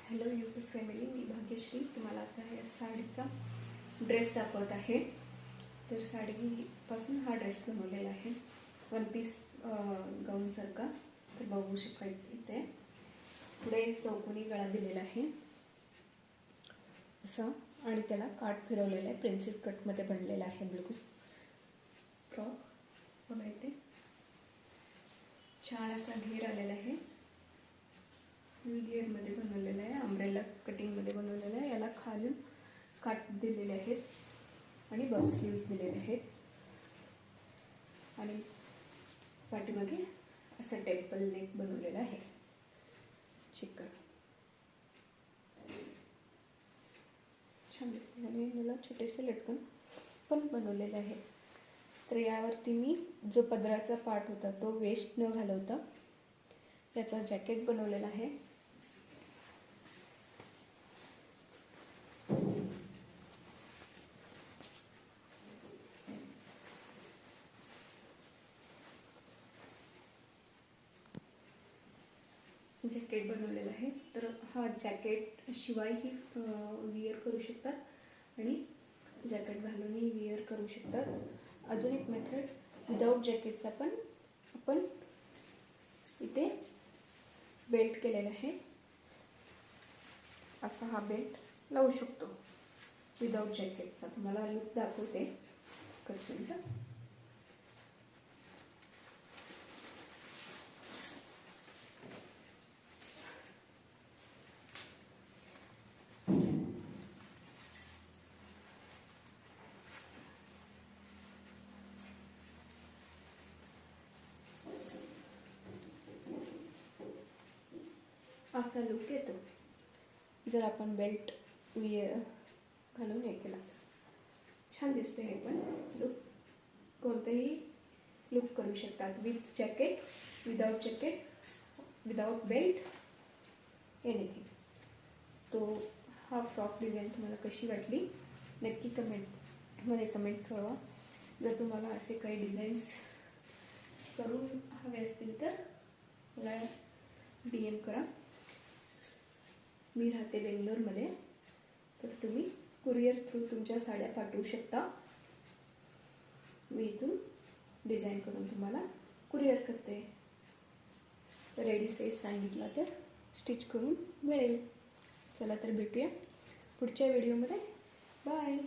Hello YouTube family, मी भाग्यश्री तुम्हाला आता या साडीचा ड्रेस दाखवत आहे। तर साडीपासून हा ड्रेस बनवलेला आहे, वन पीस गाऊनसारखा। तर बघू शकता इथे पुढे चौकोनी गळा दिलेला आहे असा, आणि त्याला काठ फिरवलेला आहे। प्रिन्सेस कटमध्ये बनलेला आहे ब्लू फ्रॉक। बघा इथे छान असा घेर आलेला आहे, घेरमध्ये बनवलेला आहे, अम्ब्रेला कटिंगमध्ये बनवलेला आहे। याला खालून काठ दिलेले आहेत आणि बफ स्लीव्स दिलेले आहेत, आणि पाठीमागे असा टेम्पल नेक बनवलेला आहे। चेक करा, छान दिसते। आणि मला छोटेसे लटकन पण बनवलेले आहे। तर यावरती मी जो पदराचा पार्ट होता तो वेस्ट न घालवता याचा जॅकेट बनवलेला आहे। जॅकेट बनवलेला आहे। तर हा जॅकेट शिवायही विअर करू शकतात आणि जॅकेट घालूनही विअर करू शकतात। अजून एक मेथड विदाउट जॅकेटचा पण आपण इथे बेल्ट केलेला आहे, असा हा बेल्ट लावू शकतो विदाउट जॅकेटचा। तुम्हाला लुक दाखवते एकच मिनिट। असा लुक येतो जर आपण बेल्ट घालून हे केला। छान दिसते हे पण लुक। कोणतेही लुक करू शकतात, with jacket, without jacket, without belt, anything. तो हा फ्रॉक डिझाईन तुम्हाला कशी वाटली नक्की कमेंटमध्ये कमेंट करा। जर तुम्हाला असे काही डिझाईन्स करून हवे असतील तर मला DM करा। मी राहते बेंगलोरमध्ये, तर तुम्ही कुरिअर थ्रू तुमच्या साड्या पाठवू शकता। मी इथून डिझाईन करून तुम्हाला कुरिअर करते। रेडी साईज सांगितला तर स्टिच करून मिळेल। चला तर भेटूया पुढच्या व्हिडिओमध्ये। बाय।